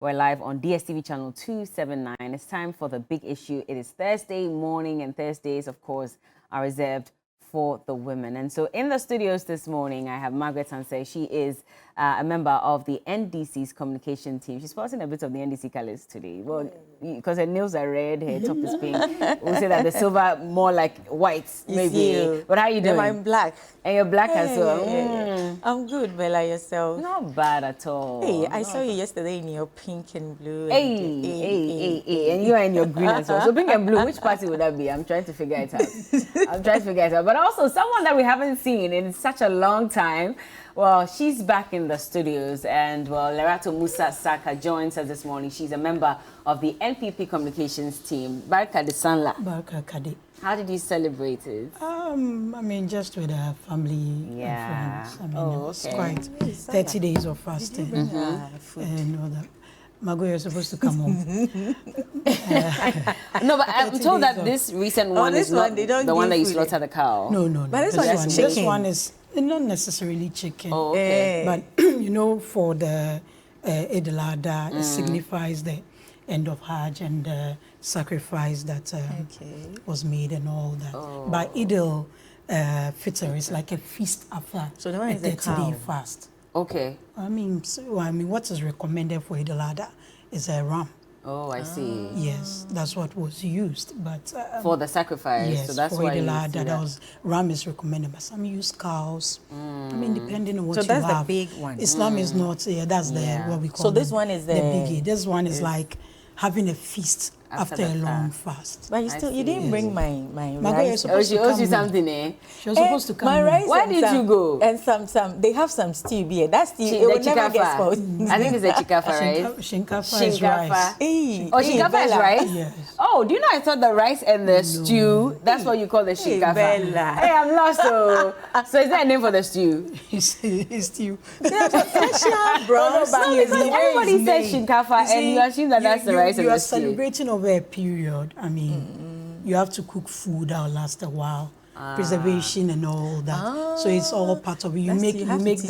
We're live on DSTV channel 279. It's time for the big issue. It is Thursday morning, and Thursdays, of course, are reserved for the women. And so in the studios this morning, I have Margaret Ansay. She is a member of the NDC's communication team. She's sporting a bit of the NDC colors today. Well, because her nails are red, her top is pink. We'll say that the silver more like white, maybe. But how are you doing? I'm black. And you're black as well. I'm good, Bella, yourself. Not bad at all. Hey, I saw you yesterday in your pink and blue. Hey, and you are in your green as well. So pink and blue, which party would that be? I'm trying to figure it out. But also someone that we haven't seen in such a long time. Well, she's back in the studios, and well, Lerato Musa Saka joins us this morning. She's a member of the NPP communications team. Barka de Sanla. Barka Kadi. How did you celebrate it? I mean, just with our family and friends. I mean, it was quite 30 days of fasting. And all that. Margot, you're supposed to come home. No, but I'm told that this recent one is not the one that you slaughter the cow. No. But this one is chicken. This one is not necessarily chicken. Oh, okay. But, you know, for the Eid al-Adha, it signifies the end of Hajj and the sacrifice that was made and all that. But Eid al-Fitr is like a feast after so the one a is 30-day fast. Okay. I mean, what is recommended for Eid al-Adha is a ram. Oh, I see. Yes, that's what was used. But for the sacrifice, yes, so that's for why Eid al-Adha, that was ram is recommended. But some use cows. I mean, depending on what you have. So that's the big one. Islam is not. That's the what we call. So this one is the biggie. This one is like having a feast after a long fast. But you didn't bring my rice. She owes you something, eh? She was supposed to come. My rice. Why did you go? And some they have some stew beer. That stew it will never get spoiled. I think it's a chikafa, right? Shinkafa is rice. Hey, shinkafa is rice? Yes. Oh, do you know I thought the rice and the stew, that's what you call the shinkafa. Bella. Hey, I'm lost. So is there a name for the stew? It's stew. Special, bro. Everybody says shinkafa, and you assume that that's the rice and the stew. You are celebrating over a period. I mean, you have to cook food that will last a while. Preservation and all that. So it's all part of it. You make the meat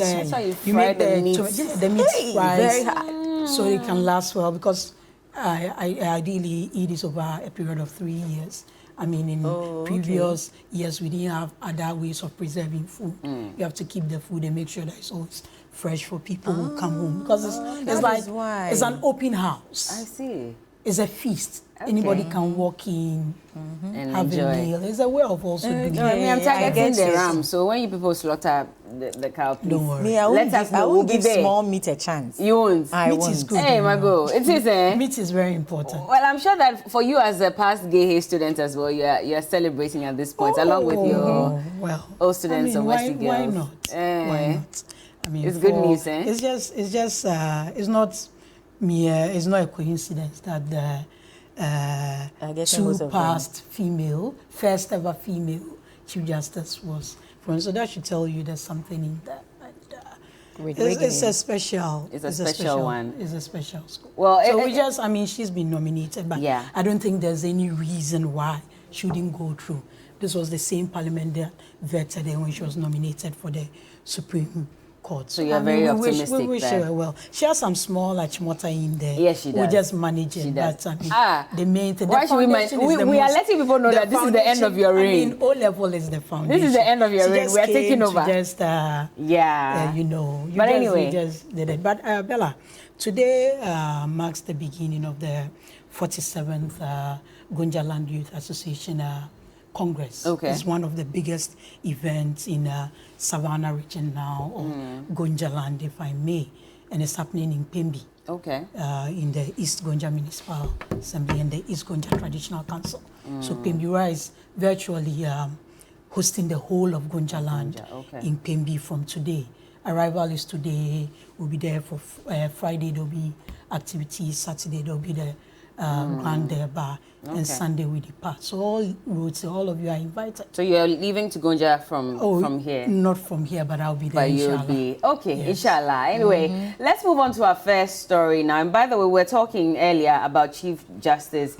fries so it can last well, because I ideally eat this over a period of 3 years. I mean, in previous years, we didn't have other ways of preserving food. You have to keep the food and make sure that it's always fresh for people who come home, because it's like it's an open house. I see. It's a feast. Anybody can walk in and have enjoy. a meal. It's a way of also doing I mean, I'm it. targeting the ram. So when you people slaughter the cow, please, Don't worry. Me, I won't give small meat a chance. You won't. Meat is good. Hey, Margot, it is, eh? Meat is very important. Well, I'm sure that for you as a past gay student as well, you're celebrating at this point, along with your old students of Wesley Girls. Why not? Why not? I mean, it's good news, eh? It's not a coincidence that the first ever female Chief Justice was from. So that should tell you there's something in that. It's a special one. It's a special school. Well, so she's been nominated, but I don't think there's any reason why she shouldn't go through. This was the same parliament that vetted her when she was nominated for the Supreme Court. So you're very optimistic. We wish her well. She has some small achimota in there. Yes, she does. We just manage it. But the main thing. Why should we are letting people know that this is the end of your reign. I mean, O-level is the foundation. This is the end of your reign. We are taking over. Just you know. But anyway, you just did it. But Bella, today marks the beginning of the 47th Gonja Land Youth Association Congress. It's one of the biggest events in Savannah region now, or Gonja Land, if I may, and it's happening in Pembi. In the East Gonja Municipal Assembly and the East Gonja Traditional Council. So Pembi is virtually hosting the whole of Gonja Land in Pembi from today. Arrival is today. We'll be there for Friday. There'll be activities. Saturday there'll be the grand bar, and Sunday we depart. So all routes, all of you are invited. So you're leaving to Gonja from here? Not from here, but I'll be there. But you'll be inshallah. Anyway, let's move on to our first story now. And by the way, we're talking earlier about Chief Justice,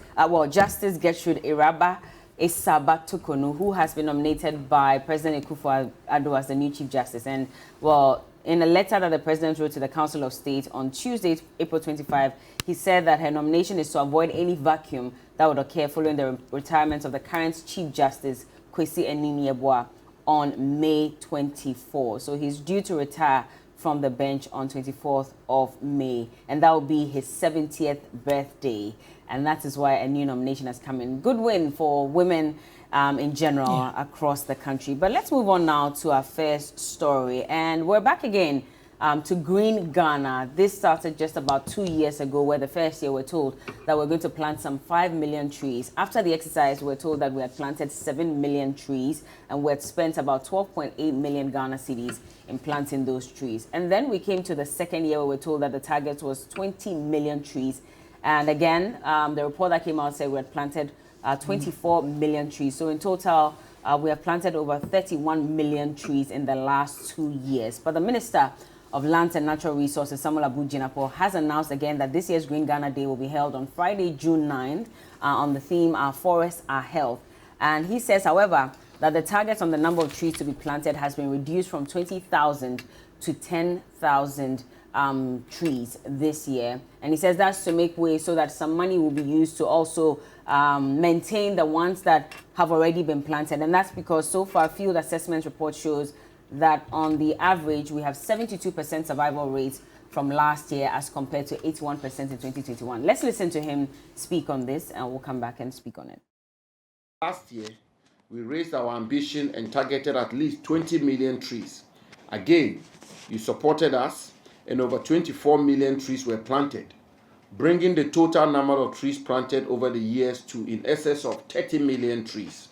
Justice Gertrude Iraba Esabatukonu, who has been nominated by President Akufo-Addo as the new Chief Justice. And well, in a letter that the president wrote to the Council of State on Tuesday, April 25, he said that her nomination is to avoid any vacuum that would occur following the retirement of the current Chief Justice, Kwesi Anini-Yeboah, on May 24. So he's due to retire from the bench on 24th of May, and that will be his 70th birthday. And that is why a new nomination has come in. Good win for women in general across the country. But let's move on now to our first story. And we're back again to Green Ghana. This started just about 2 years ago, where the first year we're told that we're going to plant some 5 million trees. After the exercise, we're told that we had planted 7 million trees, and we had spent about 12.8 million Ghana cedis in planting those trees. And then we came to the second year, where we're told that the target was 20 million trees. And again, the report that came out said we had planted 24 million trees. So in total, we have planted over 31 million trees in the last 2 years. But the Minister of Lands and Natural Resources, Samuel Abu Jinapor, has announced again that this year's Green Ghana Day will be held on Friday, June 9th, on the theme, Our Forests, Our Health. And he says, however, that the target on the number of trees to be planted has been reduced from 20,000 to 10,000 trees this year. And he says that's to make way so that some money will be used to also maintain the ones that have already been planted. And that's because so far field assessment report shows that on the average we have 72% survival rates from last year as compared to 81% in 2021. Let's listen to him speak on this, and we'll come back and speak on it. Last year, we raised our ambition and targeted at least 20 million trees. Again, you supported us, and over 24 million trees were planted, bringing the total number of trees planted over the years to in excess of 30 million trees.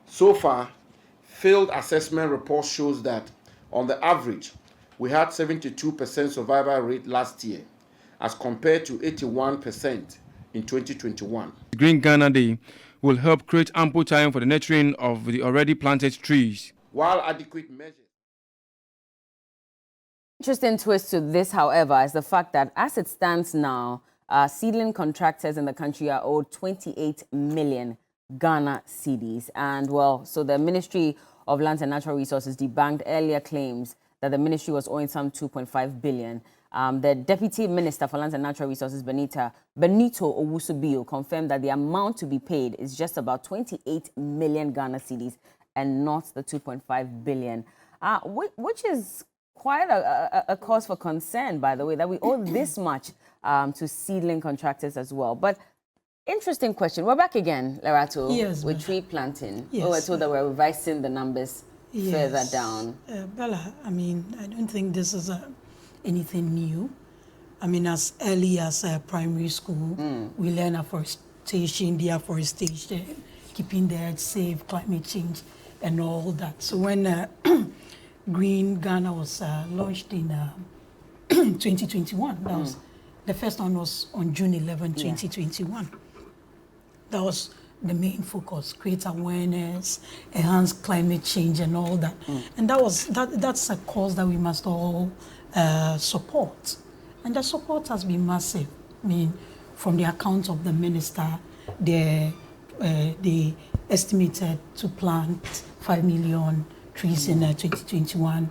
So far, field assessment report shows that, on the average, we had 72% survival rate last year, as compared to 81% in 2021. Green Ghana Day will help create ample time for the nurturing of the already planted trees. While adequate measures. Interesting twist to this, however, is the fact that as it stands now, seedling contractors in the country are owed 28 million Ghana cedis. And well, so the Ministry of Lands and Natural Resources debunked earlier claims that the ministry was owing some 2.5 billion. The Deputy Minister for Lands and Natural Resources, Benito Owusu-Bio, confirmed that the amount to be paid is just about 28 million Ghana cedis and not the 2.5 billion, which is quite a cause for concern, by the way, that we owe this much to seedling contractors as well. But interesting question. We're back again, Lerato, with tree planting. Yes, we're told that we're revising the numbers further down. Bella, I mean, I don't think this is anything new. I mean, as early as primary school, we learn afforestation, deforestation, keeping the earth safe, climate change, and all that. So when Green Ghana was launched in 2021, that was the first one was on June 11, 2021. That was the main focus: create awareness, enhance climate change, and all that. And that's a cause that we must all support. And the support has been massive. I mean, from the account of the minister, they estimated to plant 5 million trees in 2021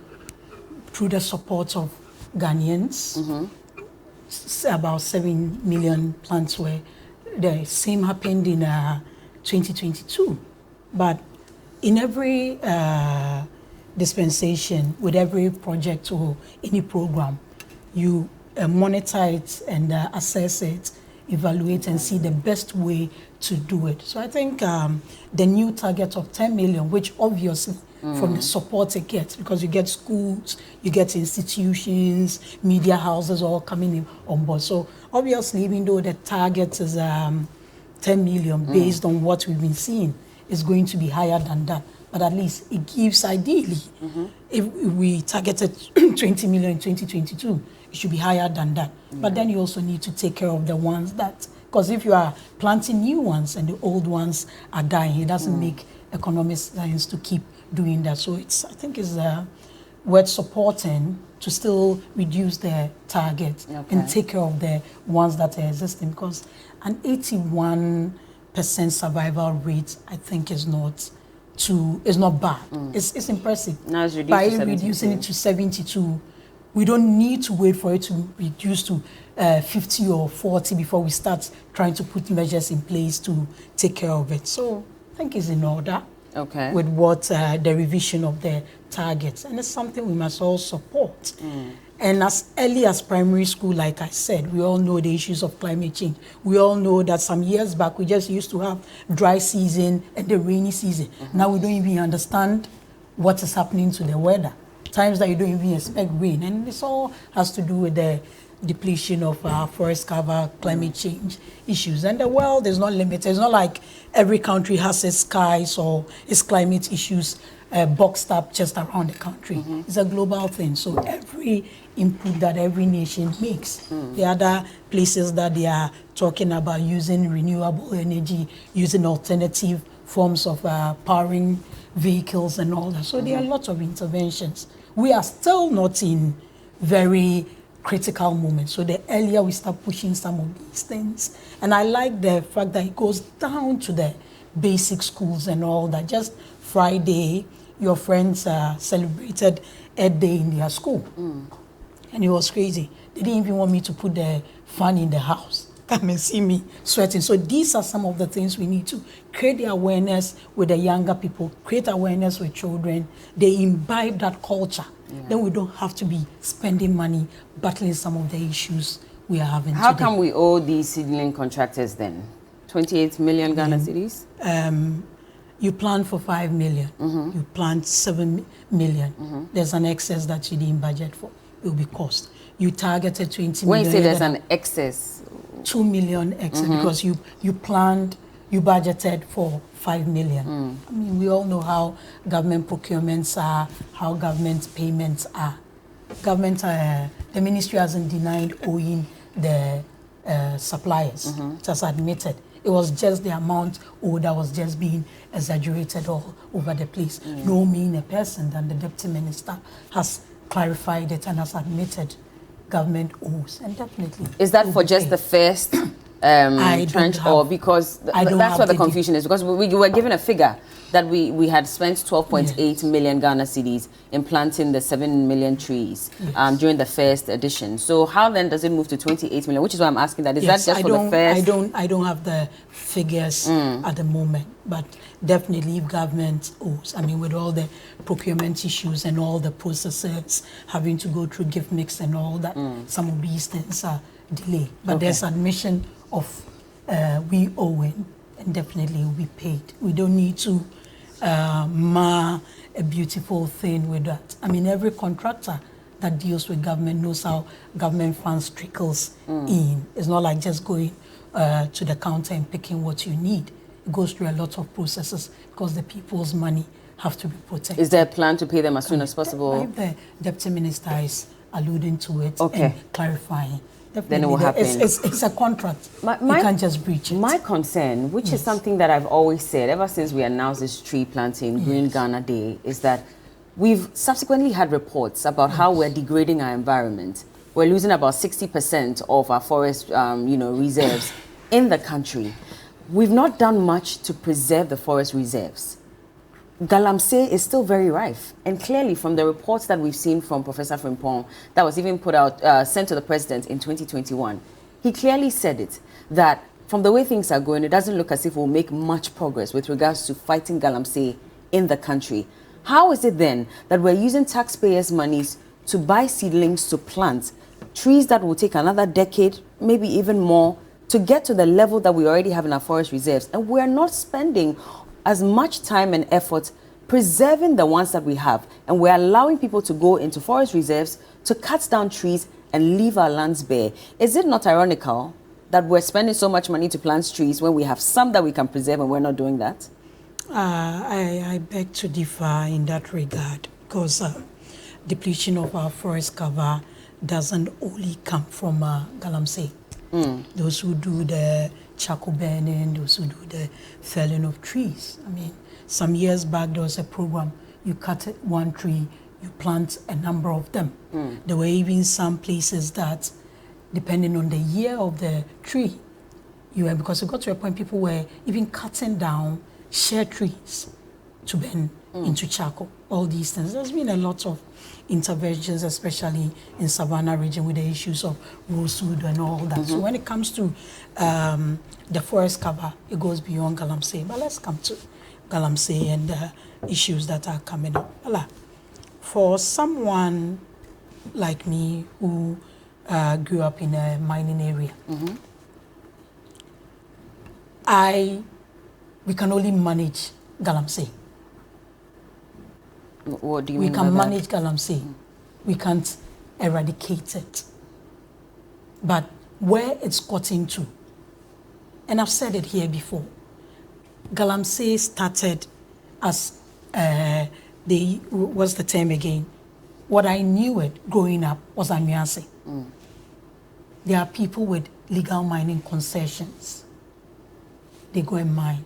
through the support of Ghanaians. About 7 million plants were. The same happened in 2022. But in every dispensation, with every project or any program, you monitor it and assess it, evaluate and see the best way to do it. So I think the new target of 10 million, which obviously from the support it gets, because you get schools, you get institutions, media houses all coming in on board. So obviously, even though the target is 10 million based on what we've been seeing, it's going to be higher than that. But at least it gives, ideally, if we targeted 20 million in 2022, it should be higher than that. But then you also need to take care of the ones that, because if you are planting new ones and the old ones are dying, it doesn't make economic sense to keep doing that. So I think it's worth supporting to still reduce the target and take care of the ones that are existing, because an 81% survival rate, I think, is not bad. It's impressive. Now it's reduced by to reducing it to 72, We don't need to wait for it to reduce to 50 or 40 before we start trying to put measures in place to take care of it. So I think it's in order. Okay. With what the revision of the targets, and it's something we must all support. And as early as primary school, like I said, we all know the issues of climate change. We all know that some years back we just used to have dry season and the rainy season. Now we don't even understand what is happening to the weather. Times that you don't even expect rain, and this all has to do with the depletion of forest cover, climate change issues. And the world is not limited. It's not like every country has its skies or its climate issues boxed up just around the country. It's a global thing. So every input that every nation makes, the other places that they are talking about using renewable energy, using alternative forms of powering vehicles and all that. So there are lots of interventions. We are still not in very critical moments. So the earlier we start pushing some of these things, and I like the fact that it goes down to the basic schools and all that. Just Friday, your friends celebrated Earth Day in their school, and it was crazy. They didn't even want me to put the fan in the house. Come and see me sweating. So these are some of the things we need to create the awareness with the younger people, create awareness with children. They imbibe that culture. Then we don't have to be spending money battling some of the issues we are having How today. come we owe these seedling contractors then? 28 million Ghana cedis? You plan for 5 million, you plan 7 million. There's an excess that you didn't budget for. It will be cost. You targeted 20 When million. you say there's an excess, 2 million excess because you budgeted for 5 million. I mean, we all know how government procurements are, how government payments are. The ministry hasn't denied owing the suppliers. It has admitted. It was just the amount owed that was just being exaggerated all over the place. No mean a person than the deputy minister has clarified it and has admitted government owes, and definitely. Is that for just the first tranche, or because that's where the confusion is? Because we were given a figure that we had spent 12.8 million Ghana cedis in planting the 7 million trees during the first edition. So how then does it move to 28 million? Which is why I'm asking that. Is that just for the first? I don't have the figures at the moment, but definitely if government owes, I mean, with all the procurement issues and all the processes having to go through gift mix and all that, some of these things are delayed. But there's admission of we owing, and definitely will be paid. We don't need to mar a beautiful thing with that. I mean, every contractor that deals with government knows how government funds trickles in. It's not like just going to the counter and picking what you need. It goes through a lot of processes because the people's money have to be protected. Is there a plan to pay them as soon as possible? The deputy minister is alluding to it and clarifying. Then it will happen. It's a contract. You can't just breach it. My concern, which is something that I've always said ever since we announced this tree planting Green Ghana Day, is that we've subsequently had reports about how we're degrading our environment. We're losing about 60% of our forest, reserves in the country. We've not done much to preserve the forest reserves. Galamsey is still very rife, and clearly from the reports that we've seen from Professor Frimpong that was even put out, sent to the president in 2021, he clearly said it, that from the way things are going, it doesn't look as if we'll make much progress with regards to fighting Galamsey in the country. How is it then that we're using taxpayers' monies to buy seedlings to plant trees that will take another decade, maybe even more, to get to the level that we already have in our forest reserves, and we're not spending as much time and effort preserving the ones that we have, and we're allowing people to go into forest reserves to cut down trees and leave our lands bare? Is it not ironical that we're spending so much money to plant trees when we have some that we can preserve and we're not doing that? I beg to differ in that regard, because depletion of our forest cover doesn't only come from Galamsey. Those who do the charcoal burning, those who do the felling of trees. I mean, some years back there was a program, you cut one tree, you plant a number of them. There were even some places that, depending on the year of the tree, because it got to a point people were even cutting down share trees to burn into charcoal. All these things. There's been a lot of interventions, especially in Savannah region, with the issues of rosewood and all that. So when it comes to the forest cover, it goes beyond Galamsey. But let's come to Galamsey and the issues that are coming up. For someone like me who grew up in a mining area, we can only manage Galamsey. What do you mean by that? We can manage Galamsey. We can't eradicate it. But where it's gotten to, and I've said it here before, Galamsey started as what's the term again? What I knew it growing up was Amiase. There are people with legal mining concessions. They go and mine.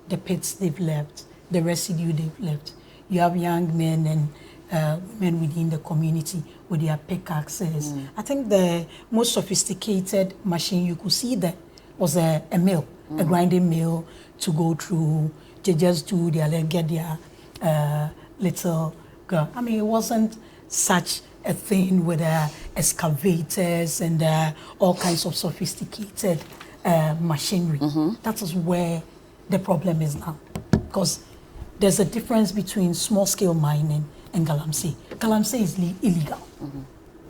The pits they've left, the residue they've left. You have young men and women within the community with their pickaxes. I think the most sophisticated machine you could see there was a mill, a grinding mill to go through. They just do their, get their little girl. I mean, it wasn't such a thing with excavators and all kinds of sophisticated machinery. That is where the problem is now. Because there's a difference between small-scale mining and Galamsey. Galamsey is illegal.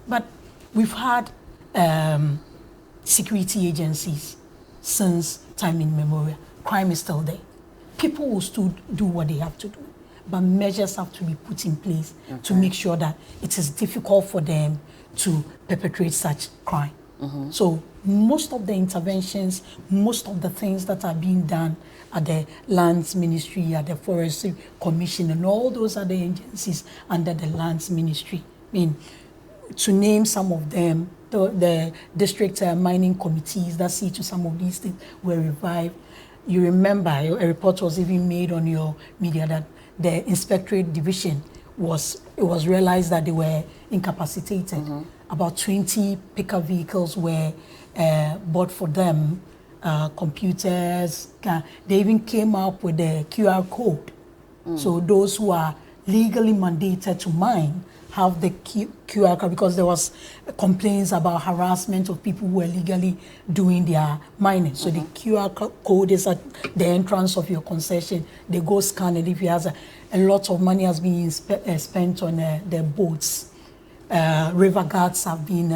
But we've had security agencies since time immemorial. Crime is still there. People will still do what they have to do. But measures have to be put in place to make sure that it is difficult for them to perpetrate such crime. So most of the interventions, most of the things that are being done at the Lands Ministry, at the Forestry Commission, and all those other agencies under the Lands Ministry. I mean, to name some of them, the district mining committees that see to some of these things were revived. You remember a report was even made on your media that the Inspectorate Division was realized that they were incapacitated. About 20 picker vehicles were bought for them, computers. They even came up with the QR code. So those who are legally mandated to mine have the QR code, because there was complaints about harassment of people who were legally doing their mining. So the QR code is at the entrance of your concession. They go scan it. If you have a lot of money has been spent on the boats. River guards have been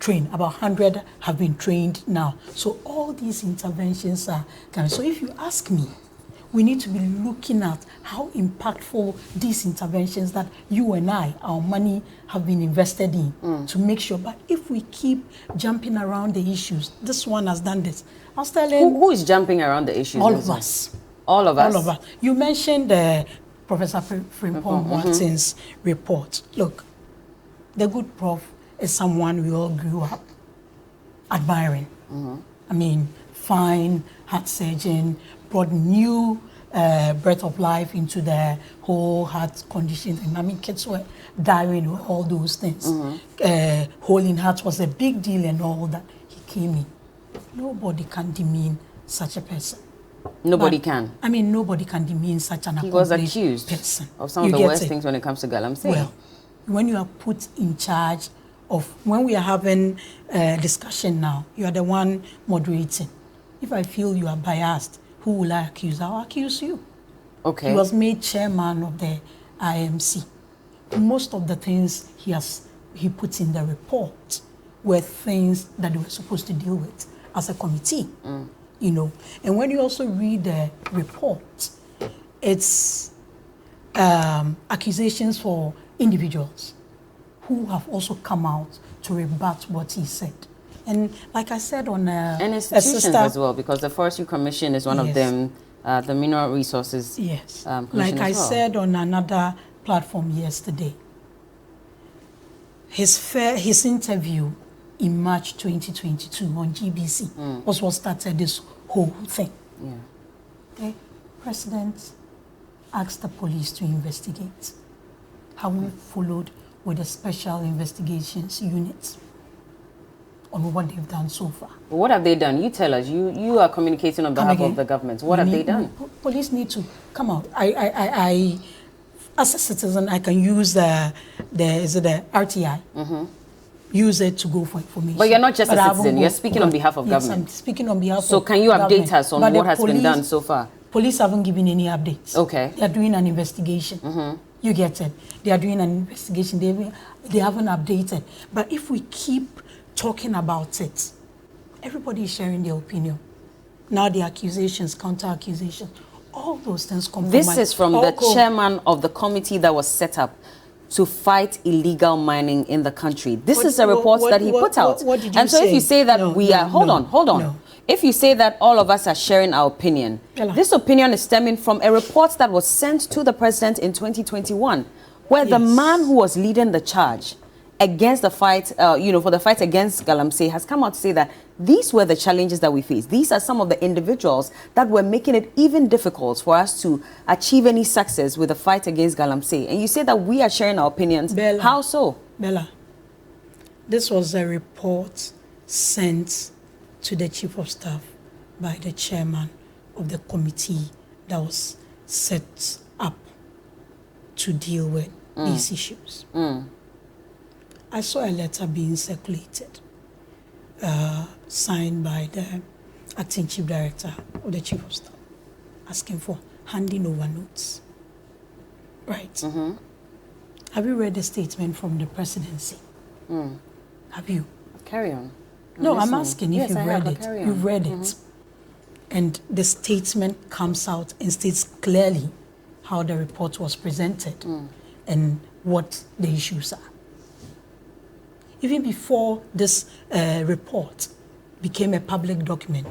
trained. About 100 have been trained now. So all these interventions are coming. So if you ask me, we need to be looking at how impactful these interventions that you and I, our money, have been invested in to make sure. But if we keep jumping around the issues, this one has done this. I was telling who is jumping around the issues? All of us. All of us? All of us. You mentioned Professor Frimpong Martin's report. Look, the good prof is someone we all grew up admiring. I mean, fine, heart surgeon, brought new breath of life into the whole heart condition. And I mean, kids were dying with all those things. Hole in heart was a big deal and all that. He came in. Nobody can demean such a person. Nobody can? I mean, nobody can demean such an He was accomplished accused person. of some of the worst things when it comes to Galamsey. Well, when you are put in charge of, when we are having a discussion now, you are the one moderating. If I feel you are biased, who will I accuse? I'll accuse you. Okay. He was made chairman of the IMC. Most of the things he put in the report were things that they were supposed to deal with as a committee. You know, and when you also read the report, it's accusations for individuals who have also come out to rebut what he said. And like I said on and institutions as well, because the Forestry Commission is one of them, the Mineral Resources like I said on another platform yesterday, his interview in March 2022 on GBC was what started this whole thing. Okay? President asked the police to investigate. Have we followed with the Special Investigations Unit? on what they've done so far. What have they done? You tell us. You are communicating on behalf of the government. What have they done? Police need to come out. I as a citizen, I can use the RTI. Use it to go for information. But you're not just a citizen. You're speaking on behalf of government. Yes, I'm speaking on behalf of So can you update us on what has been done so far? Police haven't given any updates. Okay. They are doing an investigation. You get it. They are doing an investigation. They haven't updated. But if we keep talking about it, everybody is sharing their opinion. Now the accusations, counter-accusations, all those things come from This is from the chairman of the committee that was set up to fight illegal mining in the country. This is a report that he put out. What did you and so say? if you say that hold on. No. If you say that all of us are sharing our opinion, this opinion is stemming from a report that was sent to the president in 2021, where the man who was leading the charge against the fight, for the fight against Galamsey has come out to say that these were the challenges that we face. These are some of the individuals that were making it even difficult for us to achieve any success with the fight against Galamsey. And you say that we are sharing our opinions. Bella, how so? Bella, this was a report sent to the chief of staff by the chairman of the committee that was set up to deal with these issues. I saw a letter being circulated, signed by the acting chief director of the chief of staff, asking for handing over notes. Right. Have you read the statement from the presidency? Have you? Carry on. No, I'm asking if yes, you've read it. You've read it. And the statement comes out and states clearly how the report was presented and what the issues are. Even before this report became a public document,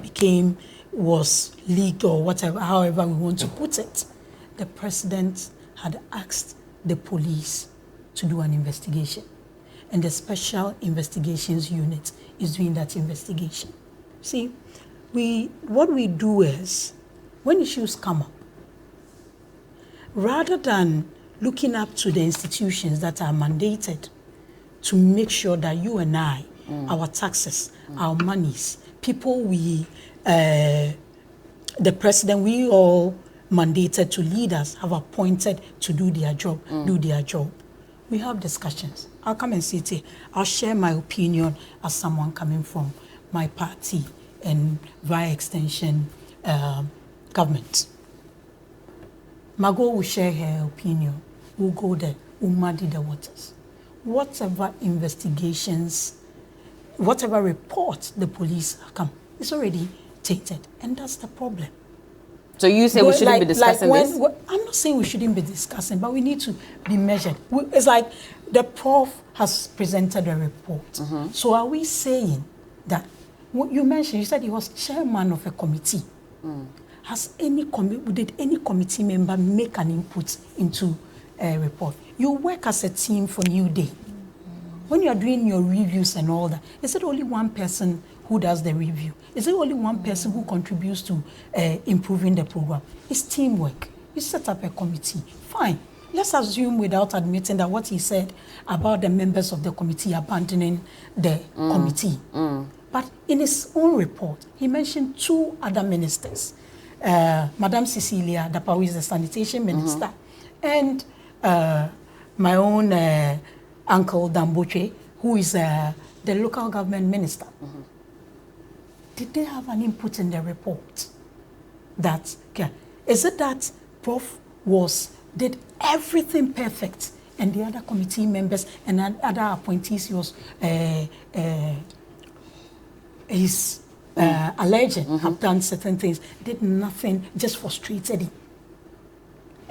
was leaked or whatever, however we want to put it, the president had asked the police to do an investigation. And the Special Investigations Unit is doing that investigation. See, what we do is, when issues come up, rather than looking up to the institutions that are mandated to make sure that you and I, our taxes, our monies, people the president, we all mandated to lead us, have appointed to do their job, We have discussions. I'll come and sit here. I'll share my opinion as someone coming from my party and via extension government. Margot will share her opinion. We'll go there. We'll muddy the waters. Whatever investigations, whatever report the police come, it's already tainted. And that's the problem. So you say we shouldn't be discussing this? I'm not saying we shouldn't be discussing, but we need to be measured. It's like the prof has presented a report. So are we saying that, what you mentioned, you said he was chairman of a committee. Did any committee member make an input into a report? You work as a team for New Day. When you are doing your reviews and all that, is it only one person who does the review? Is it only one person who contributes to improving the program? It's teamwork. You set up a committee. Fine. Let's assume without admitting that what he said about the members of the committee abandoning the committee. But in his own report, he mentioned two other ministers. Madam Cecilia Dapa, who is the sanitation minister, and my own uncle Damboche, who is the local government minister. Did they have an input in the report? Is it that Prof did everything perfect and the other committee members and other appointees he was alleging have done certain things, did nothing, just frustrated him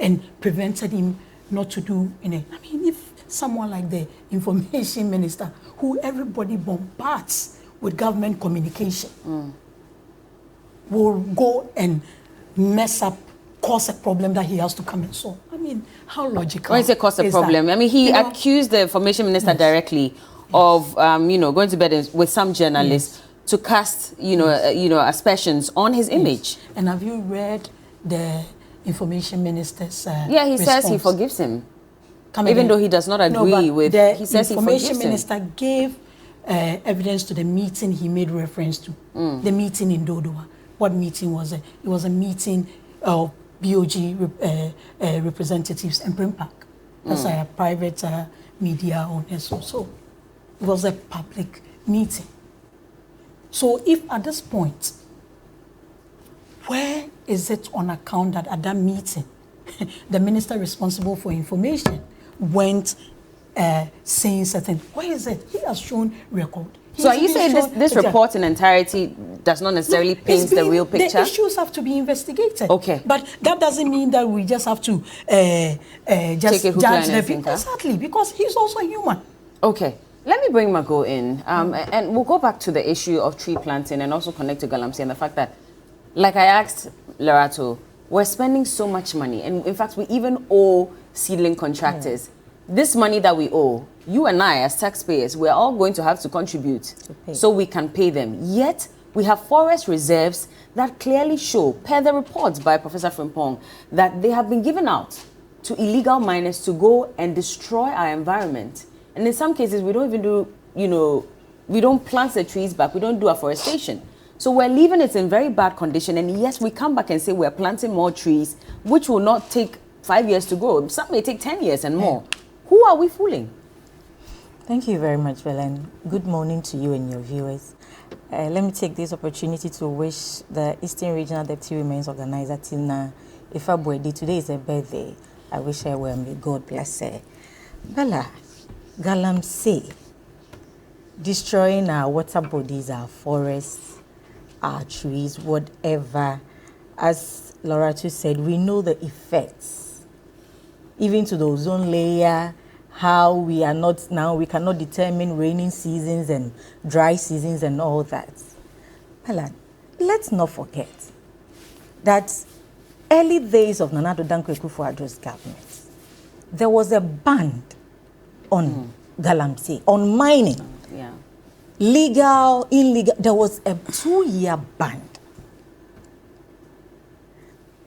and prevented him not to do anything? I mean, if someone like the information minister, who everybody bombards with government communication, will go and mess up, cause a problem that he has to come and solve. I mean, how logical? When you say cause a problem, I mean, he accused the information minister directly of, going to bed with some journalists to cast, aspersions on his image. And have you read the information minister's he says he forgives him. Even though he does not agree with, he says he forgives him. The information minister gave evidence to the meeting he made reference to, the meeting in Dodowa. What meeting was it? It was a meeting of BOG representatives in Prim Park. That's a private media owners. So it was a public meeting. So if at this point, where is it on account that at that meeting, the minister responsible for information went saying certain, where is it? He has shown record. So are you saying this report in entirety does not necessarily paint the real picture? The issues have to be investigated. Okay. But that doesn't mean that we just have to just judge the people. Exactly, because he's also human. Okay. Let me bring Margot in, and we'll go back to the issue of tree planting and also connect to Galamsey and the fact that, like I asked Lerato, we're spending so much money, and in fact, we even owe seedling contractors. This money that we owe, you and I, as taxpayers, we're all going to have to contribute so we can pay them. Yet, we have forest reserves that clearly show, per the reports by Professor Frimpong, that they have been given out to illegal miners to go and destroy our environment. And in some cases, we don't even do, we don't plant the trees back, we don't do afforestation. So we're leaving it in very bad condition. And yes, we come back and say we're planting more trees, which will not take 5 years to grow. Some may take 10 years and more. Who are we fooling? Thank you very much, Belen. Good morning to you and your viewers. Let me take this opportunity to wish the Eastern Regional Deputy Women's Organizer, Tina Ifabwedi. Today is her birthday. I wish her well. May God bless her. Bella, Galamsey, destroying our water bodies, our forests, our trees, whatever. As Lerato said, we know the effects, even to the ozone layer, how we are not now, we cannot determine raining seasons and dry seasons and all that. Bella, let's not forget that early days of Nana Addo Dankwa Akufo-Addo's government, there was a ban on Galamsey, on mining. Yeah. Legal, illegal, there was a 2-year ban.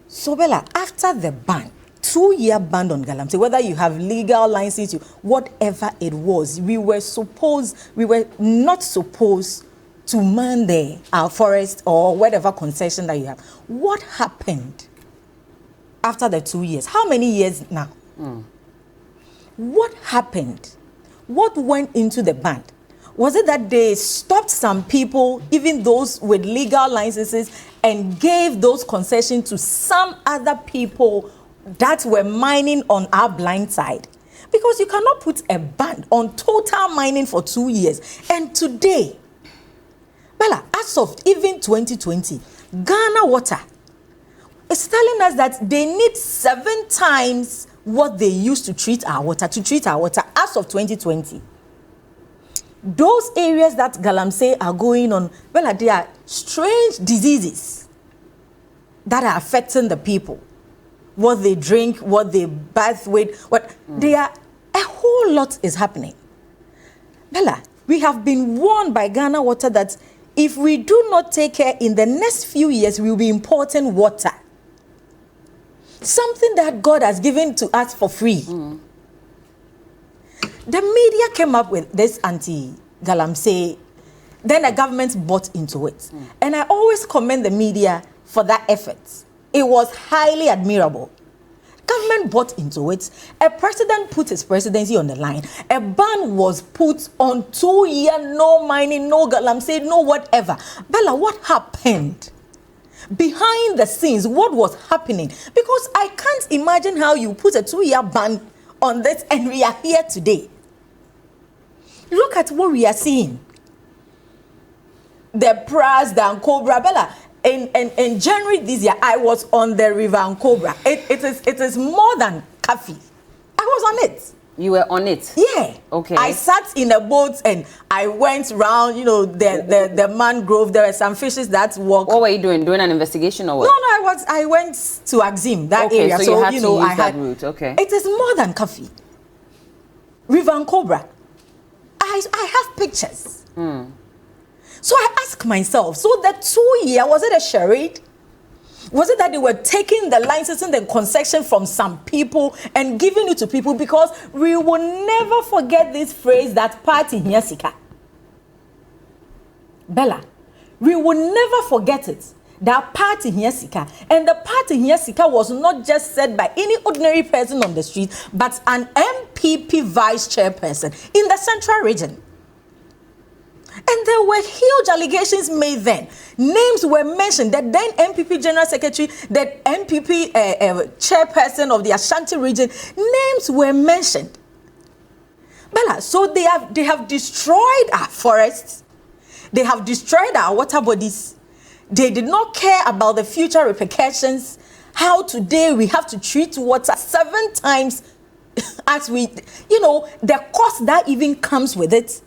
So Bella, after the ban, 2-year ban on Galamsey, whether you have legal license, whatever it was, we were not supposed to man our forest or whatever concession that you have. What happened after the 2 years? How many years now? What happened? What went into the ban? Was it that they stopped some people, even those with legal licenses, and gave those concessions to some other people that were mining on our blind side? Because you cannot put a ban on total mining for 2 years. And today, Bella, as of even 2020, Ghana Water is telling us that they need 7 times what they used to treat our water, as of 2020. Those areas that Galamsey are going on, well, they are strange diseases that are affecting the people. What they drink, what they bath with, they are, a whole lot is happening. Bella, we have been warned by Ghana Water that if we do not take care in the next few years, we will be importing water. Something that God has given to us for free. The media came up with this anti-Galamsey, then the government bought into it. And I always commend the media for that effort. It was highly admirable. Government bought into it. A president put his presidency on the line. A ban was put on 2-year, no mining, no Galamsey, no whatever. Bella, what happened? Behind the scenes, what was happening? Because I can't imagine how you put a 2-year ban on this and we are here today. Look at what we are seeing. The Pras, the Ankobra, Bella. In January this year, I was on the River Ankobra. It is more than coffee. I was on it. You were on it? Yeah. Okay. I sat in a boat and I went around, the mangrove. There were some fishes that walked. What were you doing? Doing an investigation or what? No, I went to Axim, that area. So you had to use that route. Okay. It is more than coffee. River Ankobra. I have pictures. So I ask myself, so the 2 year, was it a charade? Was it that they were taking the licenses and the concession from some people and giving it to people? Because we will never forget this phrase, that party here, Sika. Bella, we will never forget it. That party here Sika, and the party here Sika was not just said by any ordinary person on the street, but an MPP vice chairperson in the central region. And there were huge allegations made then. Names were mentioned. The then MPP General Secretary, the MPP chairperson of the Ashanti region, names were mentioned. Bella, so they have destroyed our forests. They have destroyed our water bodies. They did not care about the future repercussions. How today we have to treat water 7 times as we, the cost that even comes with it.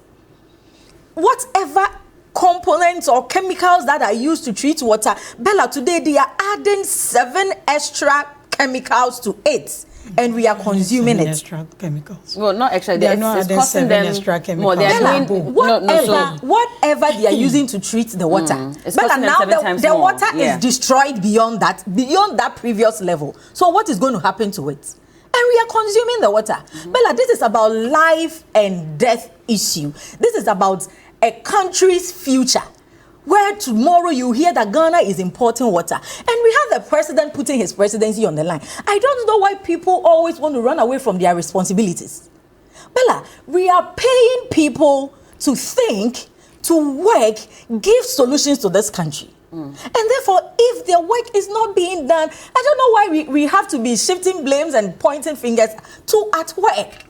Whatever components or chemicals that are used to treat water, Bella, today they are adding 7 extra chemicals to it, and we are consuming it. Extra chemicals. Well, not extra. They are not adding 7 extra chemicals. Bella, whatever they are using to treat the water, Bella, now the water is destroyed beyond that previous level. So what is going to happen to it? And we are consuming the water. Bella, this is about life and death issue. This is about a country's future, where tomorrow you hear that Ghana is importing water. And we have the president putting his presidency on the line. I don't know why people always want to run away from their responsibilities. Bella, we are paying people to think, to work, give solutions to this country. And therefore, if their work is not being done, I don't know why we have to be shifting blames and pointing fingers to at work.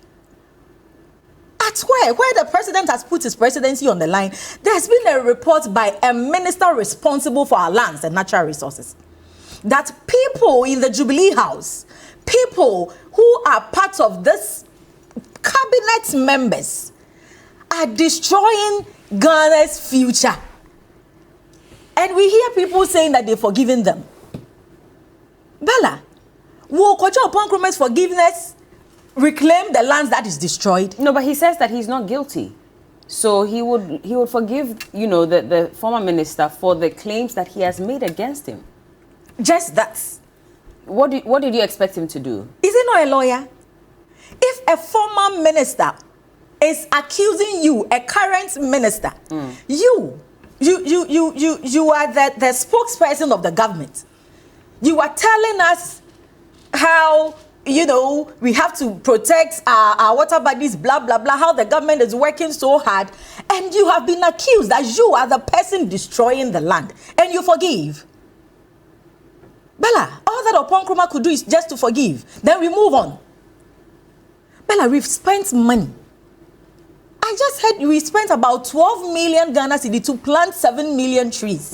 At work, where the president has put his presidency on the line, there's been a report by a minister responsible for our lands and natural resources that people in the Jubilee House, people who are part of this cabinet members, are destroying Ghana's future. And we hear people saying that they've forgiven them. Bella, will Kojo Oponkrom's forgiveness reclaim the lands that is destroyed? No, but he says that he's not guilty. So he would forgive, the former minister for the claims that he has made against him. Just that. What did you expect him to do? Is he not a lawyer? If a former minister is accusing you, a current minister, you are the spokesperson of the government. You are telling us how, we have to protect our water bodies, blah, blah, blah, how the government is working so hard. And you have been accused that you are the person destroying the land. And you forgive. Bella, all that Oponkroma could do is just to forgive. Then we move on. Bella, we've spent money. I just heard we spent about 12 million Ghana cedi to plant 7 million trees.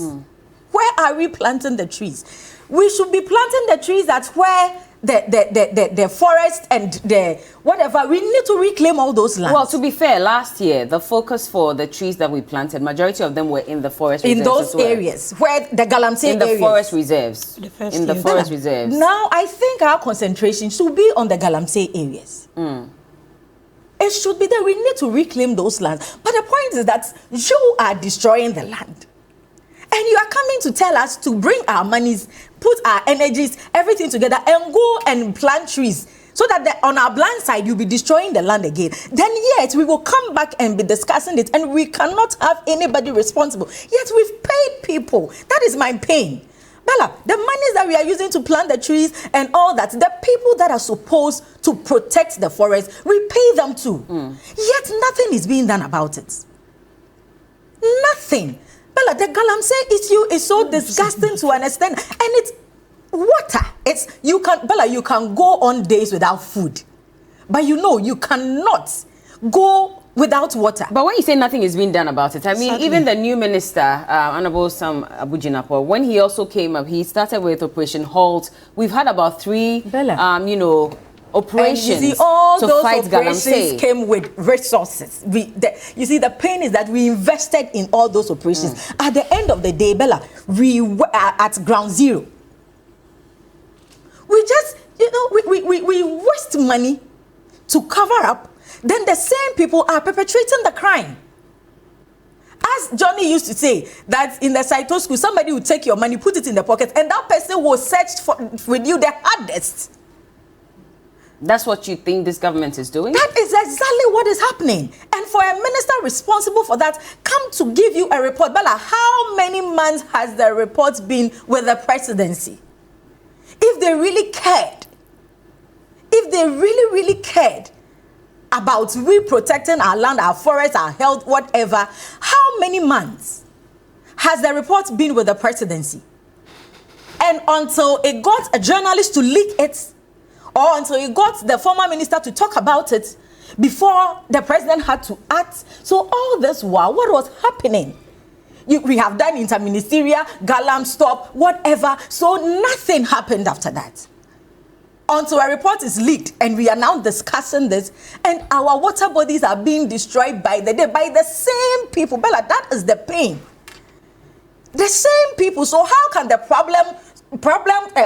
Where are we planting the trees? We should be planting the trees that's where the forest and the whatever, we need to reclaim all those lands. Well, to be fair, last year, the focus for the trees that we planted, majority of them were in the forest reserves. In those areas, where the Galamsey areas. In the forest reserves. In the forest reserves. Now, I think our concentration should be on the Galamsey areas. It should be there. We need to reclaim those lands. But the point is that you are destroying the land. And you are coming to tell us to bring our monies, put our energies, everything together, and go and plant trees. So that on our blind side, you'll be destroying the land again. Then yet, we will come back and be discussing it. And we cannot have anybody responsible. Yet, we've paid people. That is my pain. Bella, the monies that we are using to plant the trees and all that, the people that are supposed to protect the forest, we pay them too. Yet nothing is being done about it. Nothing. Bella, the Galamsey issue is so disgusting to an extent. And it's water. Bella, you can go on days without food. But you cannot go without water. But when you say nothing is being done about it, I mean, even the new minister, Honorable Sam Abujinapo, when he also came up, he started with Operation Halt. We've had about 3, operations. And you see, all to those operations operations came with resources. You see, the pain is that we invested in all those operations. At the end of the day, Bella, we were at ground zero. We just, we waste money to cover up. Then the same people are perpetrating the crime. As Johnny used to say, that in the Saito school, somebody will take your money, put it in the pocket, and that person will search with you the hardest. That's what you think this government is doing? That is exactly what is happening. And for a minister responsible for that, come to give you a report. Bella, how many months has the report been with the presidency? If they really cared, really cared about we protecting our land, our forests, our health, whatever, how many months has the report been with the presidency? And until it got a journalist to leak it, or until it got the former minister to talk about it, before the president had to act. So all this while, what was happening? We have done interministerial, Galam stop, whatever. So nothing happened after that. Until a report is leaked and we are now discussing this, and our water bodies are being destroyed by the day by the same people. Bella, that is the pain. The same people. So how can the problem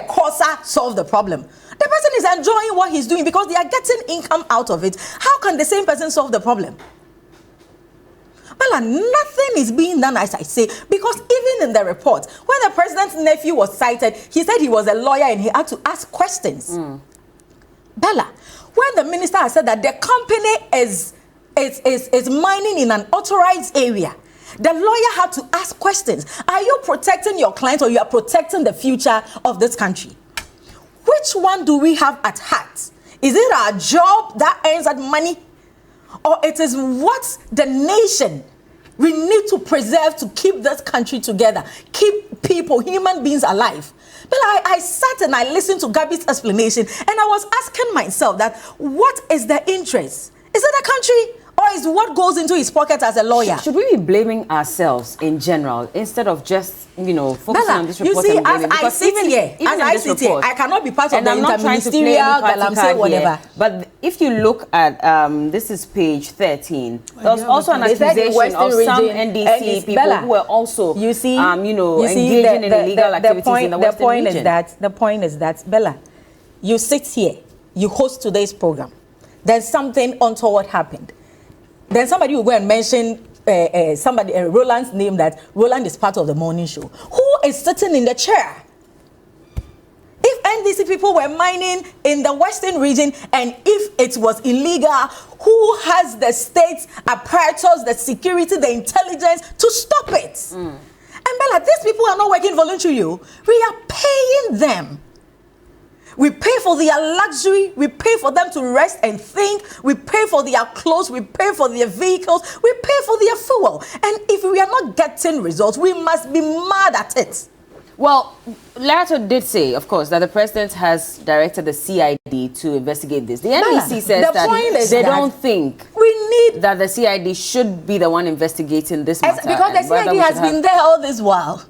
causer solve the problem? The person is enjoying what he's doing because they are getting income out of it. How can the same person solve the problem? Well, nothing is being done, as I say, because even in the report, when the president's nephew was cited, he said he was a lawyer and he had to ask questions. Bella, when the minister has said that the company is mining in an authorized area, the lawyer had to ask questions. Are you protecting your clients or you are protecting the future of this country? Which one do we have at heart? Is it our job that earns that money? Or it is what the nation we need to preserve to keep this country together, keep people, human beings alive? But I sat and I listened to Gabby's explanation and I was asking myself that what is the interest? Is it the country? Or is what goes into his pocket as a lawyer? Should we be blaming ourselves in general instead of just, focusing Bella, on this report? You see, and blaming? as I sit here, I cannot be part of the interministerial, whatever. But if you look at, this is page 13, there was also an accusation of some NDC people Bella, who were also, engaging in illegal activities in the Western region. The point is that, Bella, you sit here, you host today's program. There's something untoward happened. Then somebody will go and mention Roland's name, that Roland is part of the morning show. Who is sitting in the chair? If NDC people were mining in the Western region and if it was illegal, who has the state apparatus, the security, the intelligence to stop it? And Bella, these people are not working voluntarily. We are paying them. We pay for their luxury, we pay for them to rest and think, we pay for their clothes, we pay for their vehicles, we pay for their fuel. And if we are not getting results, we must be mad at it. Well, Larato did say, of course, that the president has directed the CID to investigate this. The NDC says that they don't think that the CID should be the one investigating this matter. Because the CID has been there all this while.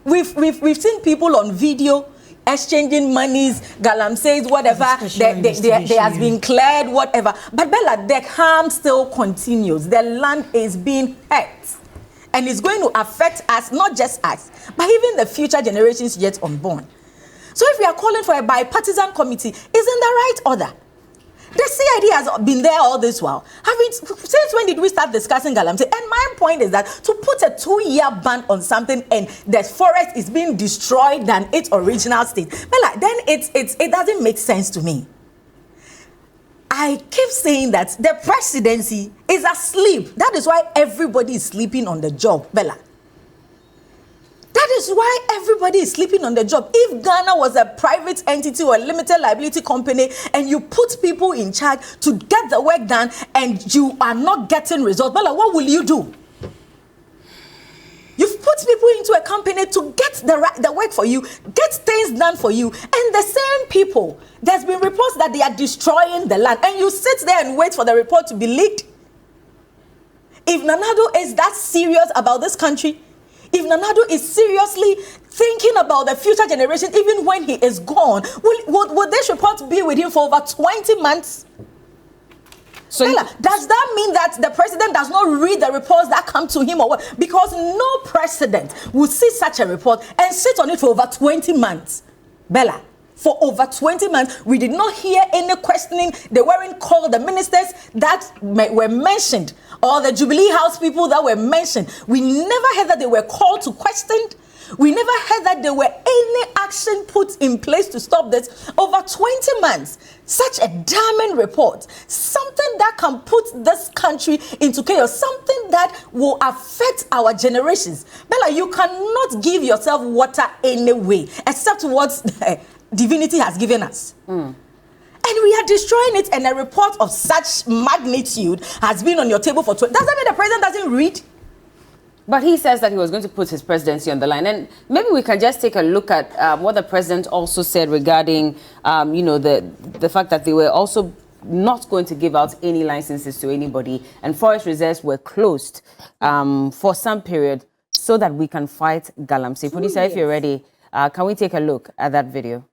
We've seen people on video exchanging monies, Galam says whatever, there has been cleared, whatever. But Bella, the harm still continues. The land is being hurt. And it's going to affect us, not just us, but even the future generations yet unborn. So if we are calling for a bipartisan committee, it's in the right order. The CID has been there all this while. Since when did we start discussing Galamsey? And my point is that to put a 2-year ban on something and the forest is being destroyed than its original state, well, then it doesn't make sense to me. I keep saying that the presidency is asleep. That is why everybody is sleeping on the job, Bella. That is why everybody is sleeping on the job. If Ghana was a private entity or a limited liability company and you put people in charge to get the work done and you are not getting results, Bella, what will you do? You've put people into a company to get the work for you, get things done for you, and the same people, there's been reports that they are destroying the land, and you sit there and wait for the report to be leaked. If Nanado is that serious about this country, if Nanado is seriously thinking about the future generation, even when he is gone, would this report be with him for over 20 months? So Bella, does that mean that the president does not read the reports that come to him or what? Because no president would see such a report and sit on it for over 20 months. Bella, for over 20 months, we did not hear any questioning. They weren't called. The ministers that were mentioned or the Jubilee House people that were mentioned, we never heard that they were called to question. We never heard that there were any action put in place to stop this. Over 20 months, such a damning report, something that can put this country into chaos, something that will affect our generations. Bella, you cannot give yourself water anyway, except what divinity has given us. And we are destroying it, and a report of such magnitude has been on your table for 20. Does that mean the president doesn't read? But he says that he was going to put his presidency on the line. And maybe we can just take a look at what the president also said regarding, you know, the fact that they were also not going to give out any licenses to anybody, and forest reserves were closed for some period so that we can fight galamsey. Producer, if you're ready, can we take a look at that video?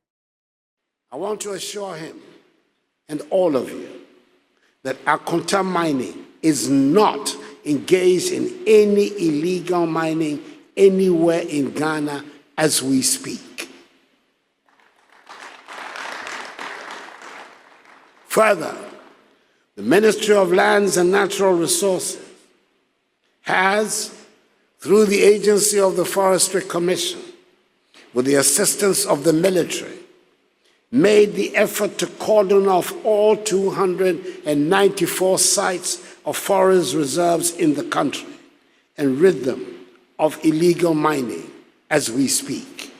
I want to assure him and all of you that Akonta Mining is not engaged in any illegal mining anywhere in Ghana as we speak. Further, the Ministry of Lands and Natural Resources has, through the agency of the Forestry Commission, with the assistance of the military, made the effort to cordon off all 294 sites of forest reserves in the country and rid them of illegal mining as we speak.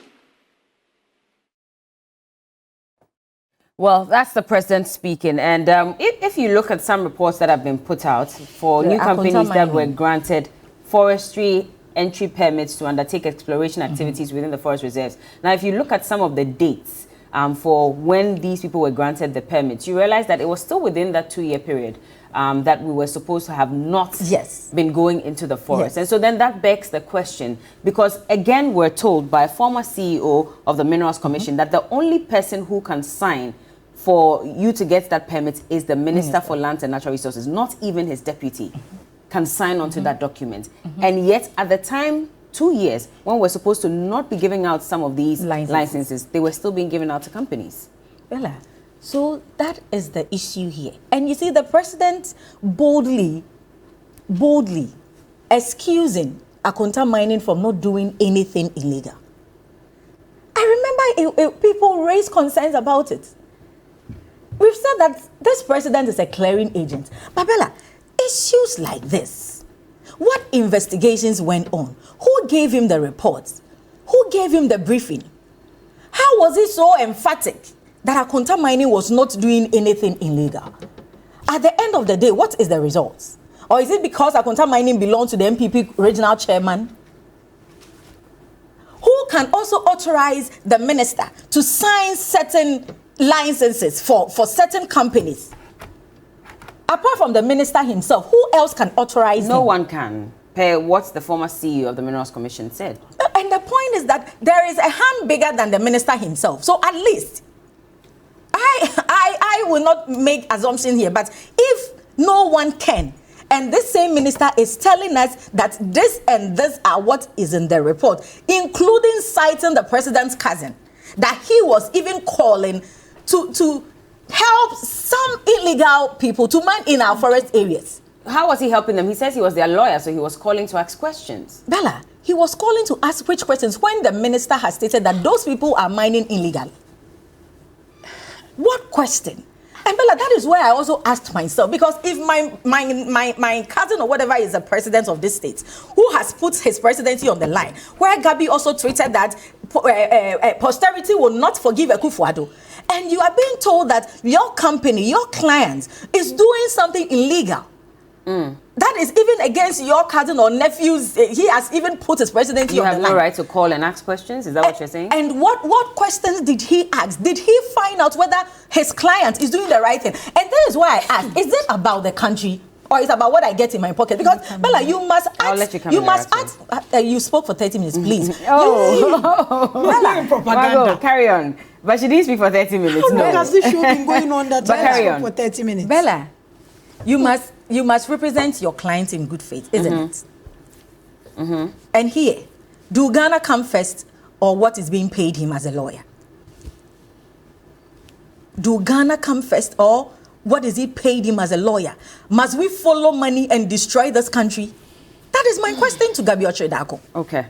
Well, that's the president speaking. And if you look at some reports that have been put out for new companies that were granted forestry entry permits to undertake exploration activities within the forest reserves. Now, if you look at some of the dates for when these people were granted the permits, you realize that it was still within that 2-year period that we were supposed to have not been going into the forest. And so then that begs the question, because again, we're told by a former CEO of the Minerals Commission that the only person who can sign for you to get that permit is the Minister for Lands and Natural Resources. Not even his deputy can sign onto that document. And yet, at the time, 2 years, when we're supposed to not be giving out some of these licenses, they were still being given out to companies. Bella, so that is the issue here. And you see, the president boldly excusing Akonta Mining from not doing anything illegal. I remember people raised concerns about it. We've said that this president is a clearing agent. But Bella, issues like this, what investigations went on? Who gave him the reports? Who gave him the briefing? How was he so emphatic that Akonta Mining was not doing anything illegal? At the end of the day, what is the results? Or is it because Akonta Mining belongs to the MPP regional chairman? Who can also authorize the minister to sign certain licenses for certain companies? Apart from the minister himself, who else can authorize No him? one can. Per what the former CEO of the Minerals Commission said. And the point is that there is a hand bigger than the minister himself. So at least, I will not make assumptions here, but if no one can, and this same minister is telling us that this and this are what is in the report, including citing the president's cousin, that he was even calling to help some illegal people to mine in our forest areas. How was he helping them? He says he was their lawyer, so he was calling to ask questions. Bella, he was calling to ask which questions when the minister has stated that those people are mining illegally. What question? And Bella, that is where I also asked myself, because if my cousin or whatever is the president of this state, who has put his presidency on the line, where Gabi also tweeted that posterity will not forgive Akufo-Addo, and you are being told that your company, your clients, is doing something illegal. That is even against your cousin or nephews. He has even put his presidency on the line. You have no right to call and ask questions? Is that what you're saying? And what questions did he ask? Did he find out whether his client is doing the right thing? And that is why I asked, is it about the country or is it about what I get in my pocket? Because, Bella, you must ask. I'll let you come in. You spoke for 30 minutes, please. Bella, propaganda. Carry on. But she didn't speak for 30 minutes. How long has this show been going on that carry on. for 30 minutes? Bella, you must represent your client in good faith, isn't it? And here, do Ghana come first or what is being paid him as a lawyer? Do Ghana come first or what is he paid him as a lawyer? Must we follow money and destroy this country? That is my question to Gabi Ochredako. Okay.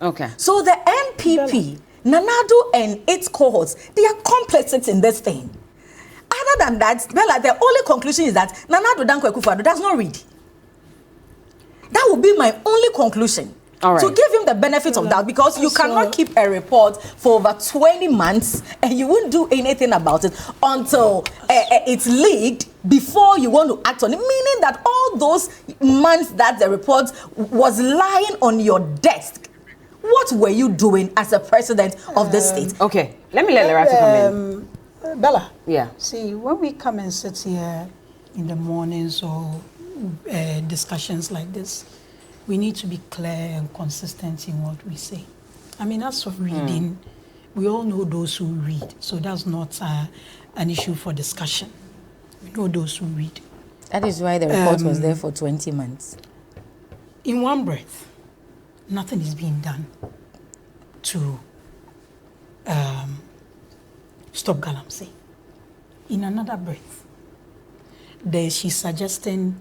Okay. So the MPP, Nanado and its cohorts, they are complicit in this thing. Other than that, Bella, the only conclusion is that Nanado Dankwa Akufo-Addo does not read. That would be my only conclusion. All right. To give him the benefit of that, because you cannot keep a report for over 20 months and you won't do anything about it until it's leaked before you want to act on it, meaning that all those months that the report was lying on your desk, what were you doing as a president of the state? Okay, let me let Lerato come in. Bella. Yeah. See, when we come and sit here in the mornings or discussions like this, we need to be clear and consistent in what we say. I mean, as for reading, we all know those who read, so that's not an issue for discussion. We know those who read. That is why the report was there for 20 months. In one breath, nothing is being done to stop Galamsey. In another breath, she's suggesting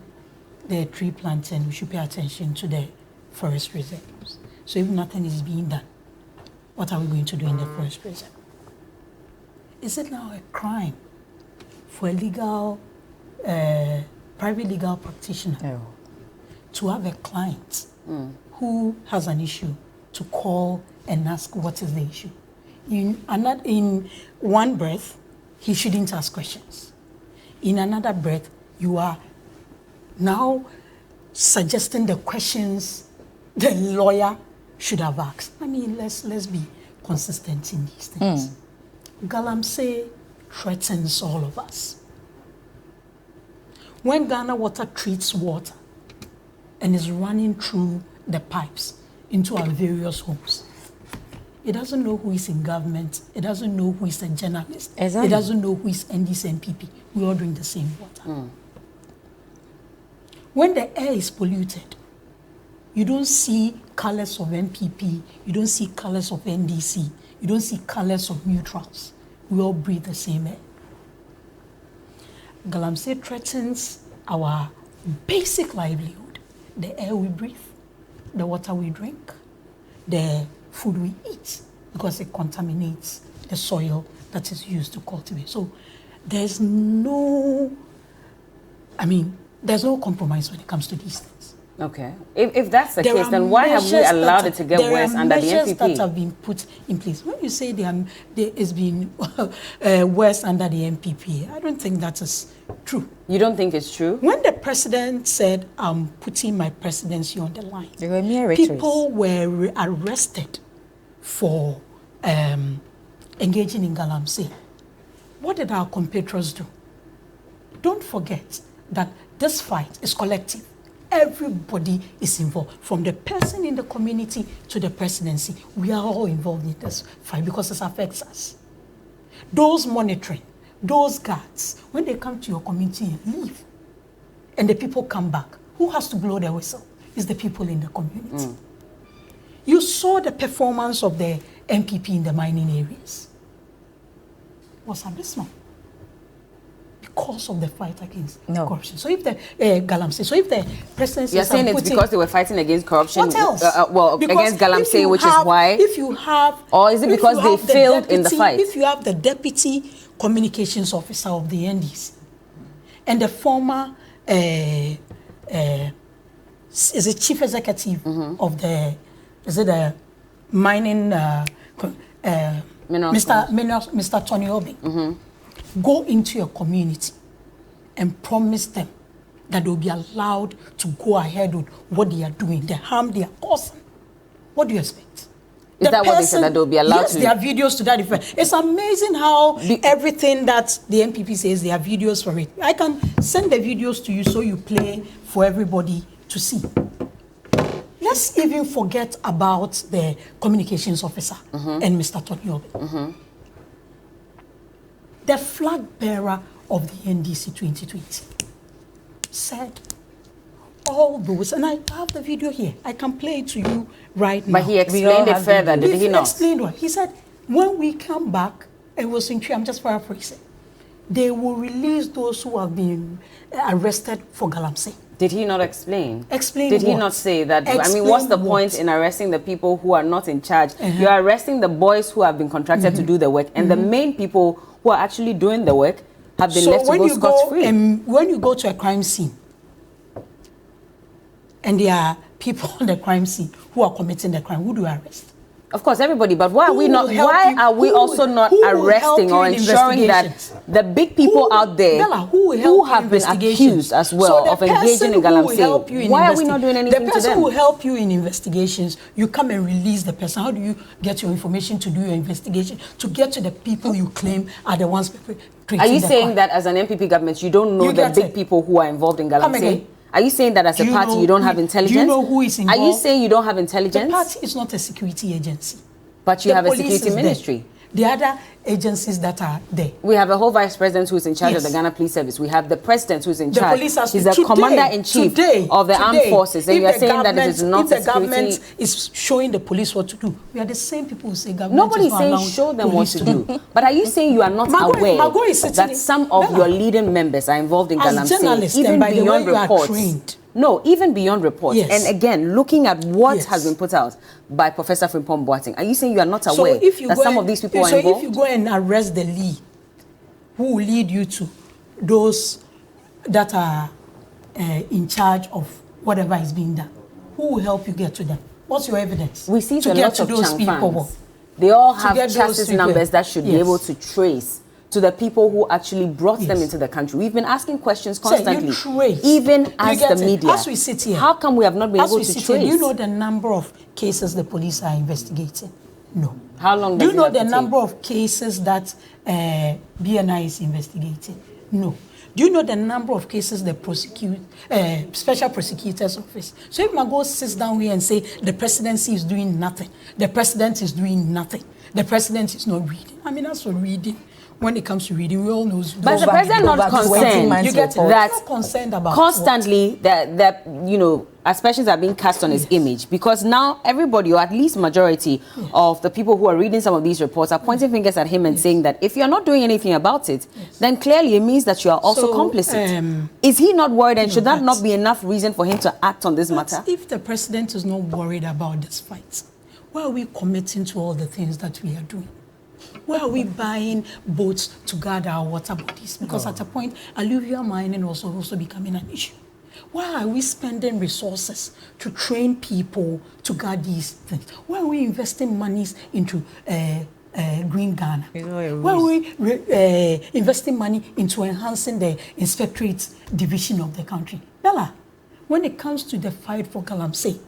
the tree planting, we should pay attention to the forest reserves. So if nothing is being done, what are we going to do in the forest reserve? Is it now a crime for a legal, private legal practitioner to have a client who has an issue to call and ask what is the issue? In one breath, he shouldn't ask questions. In another breath, you are now suggesting the questions the lawyer should have asked. I mean, let's be consistent in these things. Galamsey threatens all of us. When Ghana Water treats water and is running through the pipes into our various homes, it doesn't know who is in government, it doesn't know who is a journalist, exactly. It doesn't know who is NDC MPP. We're all drinking the same water. When the air is polluted, you don't see colors of MPP, you don't see colors of NDC, you don't see colors of neutrals. We all breathe the same air. Galamsey threatens our basic livelihood, the air we breathe, the water we drink, the food we eat, because it contaminates the soil that is used to cultivate. So there's no compromise when it comes to these things. Okay. If that's the case, then why have we allowed it to get worse under the NPP? There are measures that have been put in place. When you say there is being worse under the NPP, I don't think that is true. You don't think it's true? When the president said, I'm putting my presidency on the line, They were mere rhetoric. people were arrested for engaging in Galamsey. What did our compatriots do? Don't forget that this fight is collective. Everybody is involved, from the person in the community to the presidency. We are all involved in this fight because it affects us. Those monitoring, those guards, when they come to your community and leave, and the people come back, who has to blow the whistle? It's the people in the community. You saw the performance of the MPP in the mining areas. It was abysmal. Because of the fight against corruption. So if the Galamsey, so if the presidency, you're saying it's because they were fighting against corruption. What else? Against Galamsey, which is why. If you have, or is it because they failed in the fight? If you have the deputy communications officer of the NDC and the former is a chief executive of the mining Mr. Tony Obing. Go into your community and promise them that they'll be allowed to go ahead with what they are doing, the harm they are causing. What do you expect? Is that what they said, that they'll be allowed to? Yes, there are videos to that effect. It's amazing how everything that the MPP says, there are videos for it. I can send the videos to you so you play for everybody to see. Let's even forget about the communications officer and Mr. Tony Obing. The flag bearer of the NDC 2020 said all those, and I have the video here. I can play it to you right now. But he explained it further, did he not? He explained what? He said, when we come back, it was in tree, I'm just paraphrasing. they will release those who have been arrested for Galamsey. Did he not explain? Explain Did what? he not say that? Explain I mean, what's the what? point in arresting the people who are not in charge? You're arresting the boys who have been contracted to do the work, and the main people who are actually doing the work have been left to go scot-free. When you go to a crime scene, and there are people on the crime scene who are committing the crime, who do you arrest? Of course, everybody. But why are we not? Who will help Why you? are we Who also will- not who will help arresting you or in ensuring that investigations? the big people out there Bella, who will help who you have in been investigations? accused as So well the of engaging person in who will help you Galamsey, in why are we not doing anything The to person them? who will help you in investigations, you come and release the person. How do you get your information to do your investigation? To get to the people you claim are the ones creating Are you the saying crime. that as an MPP government, you don't know You the get big it. people who are involved in Come Galamsey? again. Are you saying that as a Do you party know you don't who- have do you intelligence? know who is Are you involved? saying you don't have The intelligence? party is not a security agency. But you The have a police security is there. ministry. The other agencies that are there. We have a whole vice president who's in charge of Yes. the Ghana Police Service. We have the president who's in The charge. police has He's to- the commander-in-chief of the armed forces. And if you're the saying that it is not if the a security... government is showing the police what to do, we are the same people who say government Nobody's is not saying allowing show them what police to do. But are you saying you are not Margot is aware sitting that in- some of Bella, your leading members are involved in as Galamsey, journalists, even and by the way beyond you are reports? trained. No, even beyond reports. Yes. And again, looking at what Yes. has been put out by Professor Frimpong Boateng, are you saying you are not So aware if you that go some and- of these people are so involved? if you go and arrest the lead, who will lead you to those that are in charge of whatever is being done? Who will help you get to them? What's your evidence? We see to a get lot to of those people. Chang They all have get those chassis people. numbers that should be Yes. able to trace to the people who actually brought them Yes. into the country. We've been asking questions So you constantly, trace. even You as get the it. media. As we sit here, how come we have not been As able we to sit trace? here, do you know the number of cases the police are investigating? No. How long Do does you it know have the to take? number of cases that BNI is investigating? No. Do you know the number of cases the special prosecutor's office? So if Margot sits down here and say the presidency is doing nothing, the president is doing nothing, the president is not reading. I mean, that's for reading. When it comes to reading, we all know. But is the president not concerned You get it. that Not concerned about constantly that aspersions are being cast on his image? Because now everybody, or at least majority of the people who are reading some of these reports, are pointing fingers at him and saying that if you're not doing anything about it, then clearly it means that you are also complicit. Is he not worried, and should that not be enough reason for him to act on this matter? If the president is not worried about this fight, why are we committing to all the things that we are doing? Why are we buying boats to guard our water bodies? Because at a point, alluvial mining was also becoming an issue. Why are we spending resources to train people to guard these things? Why are we investing monies into Green Ghana? Why are we investing money into enhancing the inspectorate division of the country? Bella, when it comes to the fight for Galamsey,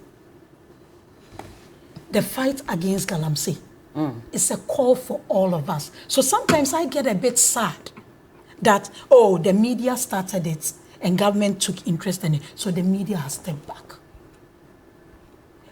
the fight against Galamsey, it's a call for all of us. So sometimes I get a bit sad that, oh, the media started it and government took interest in it, so the media has stepped back.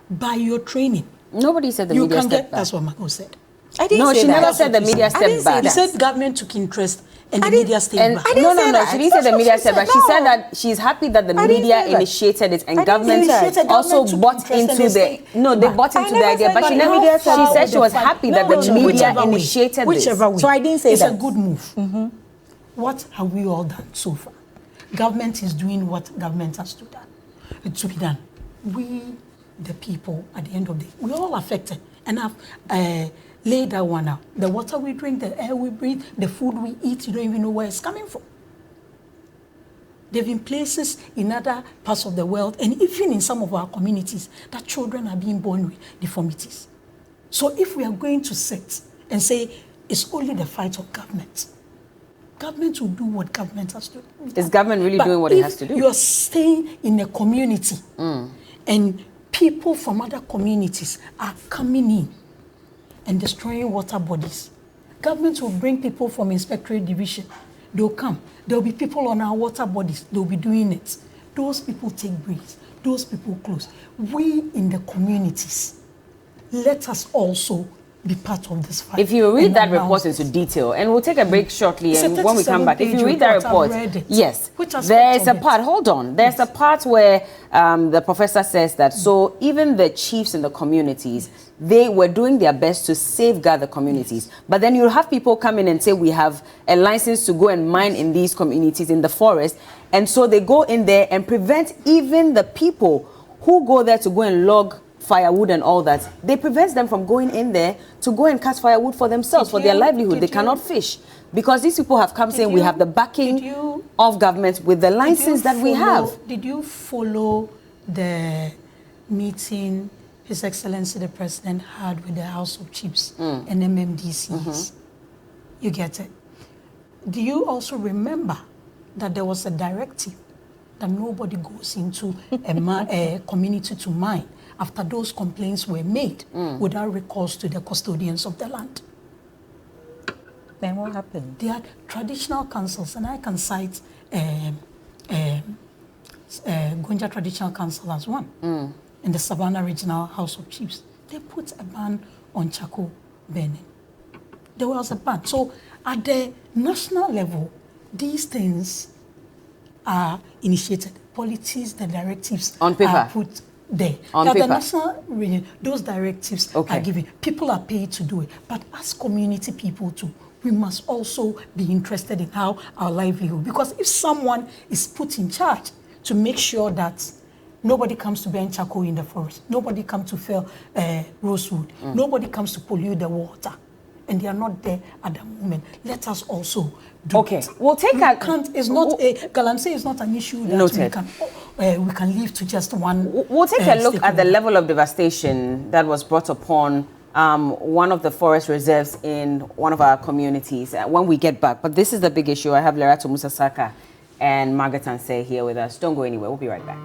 By your training, Nobody said the you media can stepped get, back. that's what Margot said. I didn't No, say she that. never That's said what the you media said. I didn't stepped say back. He that. said government took interest and the I didn't- media stayed And back. I didn't no, say she that. didn't say the That's media what she said, but said. she said No. that she's happy that the I didn't media say that. initiated it and I didn't government say that. also Government took bought interest and into they the stayed they back. bought I into never the idea. said But that. she How never. far She said would she the was fight- happy that the media whichever way. initiated Whichever this. way. So I didn't say it's that. a good move. What have we all done so far? Government is doing what government has to be done. We, the people, at the end of the day, we're all affected. And I've laid that one out. The water we drink, the air we breathe, the food we eat, you don't even know where it's coming from. There have been places in other parts of the world, and even in some of our communities, that children are being born with deformities. So if we are going to sit and say it's only the fight of government, government will do what government has to do. Is government really But doing what it has to do? if you're staying in a community and people from other communities are coming in and destroying water bodies, government will bring people from inspectorate division. They'll come. There'll be people on our water bodies. They'll be doing it. Those people take breaks. Those people close. We in the communities, let us also be part of this fight. If you read that report into detail, and we'll take a break shortly, and when we come back, if you read that report, yes, there is a part, hold on, there's a part where the professor says that, so even the chiefs in the communities, they were doing their best to safeguard the communities. But then you'll have people come in and say, we have a license to go and mine in these communities, in the forest, and so they go in there and prevent even the people who go there to go and log firewood and all that. They prevent them from going in there to go and cut firewood for themselves, for their livelihood. They cannot fish because these people have come saying we have the backing of government with the license that we have. Did you follow the meeting His Excellency the President had with the House of Chiefs and MMDCs? You get it. Do you also remember that there was a directive that nobody goes into a community to mine after those complaints were made without recourse to the custodians of the land? Then what happened? They are traditional councils, and I can cite Gonja Traditional Council as one, in the Savannah Regional House of Chiefs. They put a ban on charcoal burning. There was a ban. So at the national level, these things are initiated. Policies, the directives on paper are put there. On At paper. the national region, those directives are given. People are paid to do it. But as community people too, we must also be interested in how our livelihood, because if someone is put in charge to make sure that nobody comes to burn charcoal in the forest, nobody comes to fell rosewood, nobody comes to pollute the water, and they are not there at the moment, let us also do it. We'll take we can't, it's not a, Galamsey is not an issue that we can leave to just one. We'll take a look at the level of devastation that was brought upon one of the forest reserves in one of our communities when we get back. But this is the big issue. I have Lerato Musasaka and Margaret Anseh here with us. Don't go anywhere. We'll be right back.